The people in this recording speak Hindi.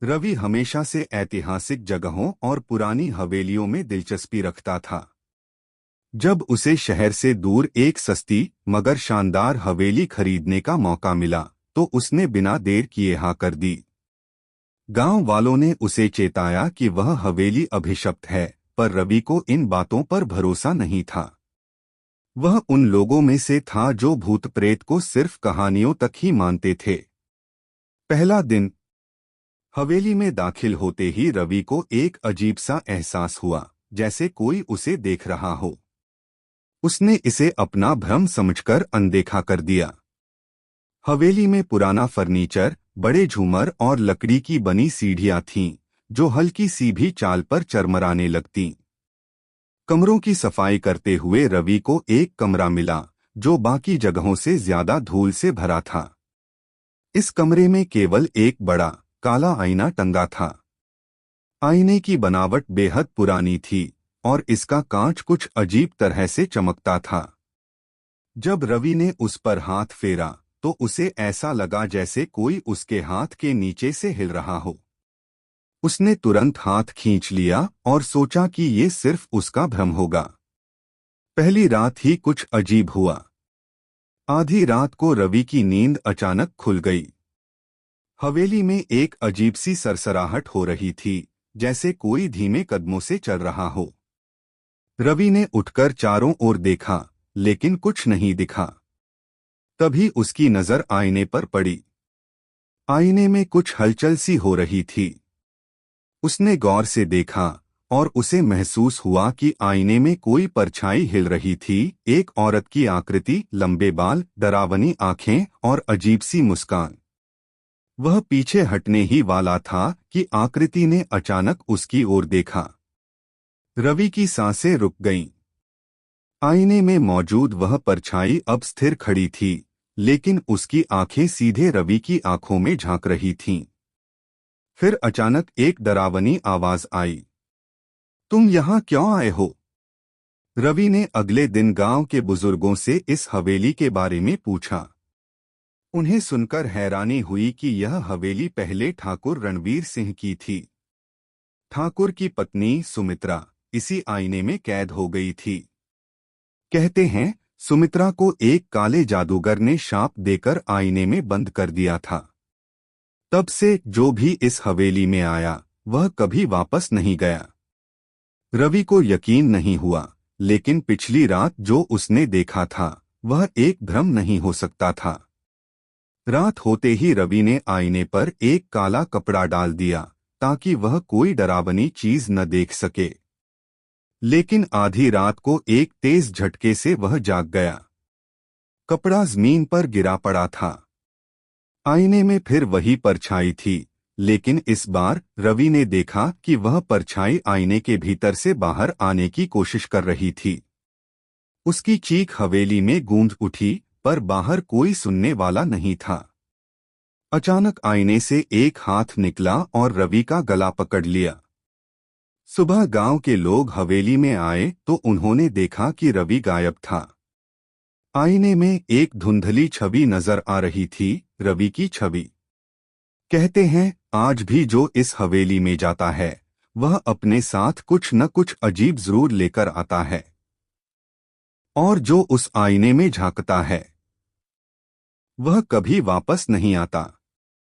रवि हमेशा से ऐतिहासिक जगहों और पुरानी हवेलियों में दिलचस्पी रखता था। जब उसे शहर से दूर एक सस्ती मगर शानदार हवेली खरीदने का मौका मिला तो उसने बिना देर किए हाँ कर दी। गांव वालों ने उसे चेताया कि वह हवेली अभिशप्त है, पर रवि को इन बातों पर भरोसा नहीं था। वह उन लोगों में से था जो भूत प्रेत को सिर्फ कहानियों तक ही मानते थे। पहला दिन। हवेली में दाखिल होते ही रवि को एक अजीब सा एहसास हुआ, जैसे कोई उसे देख रहा हो। उसने इसे अपना भ्रम समझकर अनदेखा कर दिया। हवेली में पुराना फर्नीचर, बड़े झूमर और लकड़ी की बनी सीढ़ियां थीं, जो हल्की सी भी चाल पर चरमराने लगतीं। कमरों की सफाई करते हुए रवि को एक कमरा मिला, जो बाकी जगहों से ज्यादा धूल से भरा था। इस कमरे में केवल एक बड़ा काला आईना टंगा था। आईने की बनावट बेहद पुरानी थी और इसका कांच कुछ अजीब तरह से चमकता था। जब रवि ने उस पर हाथ फेरा तो उसे ऐसा लगा जैसे कोई उसके हाथ के नीचे से हिल रहा हो। उसने तुरंत हाथ खींच लिया और सोचा कि ये सिर्फ उसका भ्रम होगा। पहली रात ही कुछ अजीब हुआ। आधी रात को रवि की नींद अचानक खुल गई। हवेली में एक अजीब सी सरसराहट हो रही थी, जैसे कोई धीमे कदमों से चल रहा हो। रवि ने उठकर चारों ओर देखा, लेकिन कुछ नहीं दिखा। तभी उसकी नजर आईने पर पड़ी। आईने में कुछ हलचल सी हो रही थी। उसने गौर से देखा और उसे महसूस हुआ कि आईने में कोई परछाई हिल रही थी। एक औरत की आकृति, लंबे बाल, डरावनी आंखें और अजीब सी मुस्कान। वह पीछे हटने ही वाला था कि आकृति ने अचानक उसकी ओर देखा। रवि की सांसें रुक गईं। आईने में मौजूद वह परछाई अब स्थिर खड़ी थी, लेकिन उसकी आंखें सीधे रवि की आंखों में झांक रही थीं। फिर अचानक एक डरावनी आवाज आई, तुम यहाँ क्यों आए हो? रवि ने अगले दिन गांव के बुजुर्गों से इस हवेली के बारे में पूछा। उन्हें सुनकर हैरानी हुई कि यह हवेली पहले ठाकुर रणवीर सिंह की थी। ठाकुर की पत्नी सुमित्रा इसी आईने में कैद हो गई थी। कहते हैं सुमित्रा को एक काले जादूगर ने शाप देकर आईने में बंद कर दिया था। तब से जो भी इस हवेली में आया वह कभी वापस नहीं गया। रवि को यकीन नहीं हुआ, लेकिन पिछली रात जो उसने देखा था वह एक भ्रम नहीं हो सकता था। रात होते ही रवि ने आईने पर एक काला कपड़ा डाल दिया ताकि वह कोई डरावनी चीज न देख सके। लेकिन आधी रात को एक तेज झटके से वह जाग गया। कपड़ा जमीन पर गिरा पड़ा था। आईने में फिर वही परछाई थी, लेकिन इस बार रवि ने देखा कि वह परछाई आईने के भीतर से बाहर आने की कोशिश कर रही थी। उसकी चीख हवेली में गूंज उठी, पर बाहर कोई सुनने वाला नहीं था। अचानक आईने से एक हाथ निकला और रवि का गला पकड़ लिया। सुबह गांव के लोग हवेली में आए तो उन्होंने देखा कि रवि गायब था। आईने में एक धुंधली छवि नजर आ रही थी, रवि की छवि। कहते हैं आज भी जो इस हवेली में जाता है वह अपने साथ कुछ न कुछ अजीब जरूर लेकर आता है, और जो उस आईने में झांकता है वह कभी वापस नहीं आता।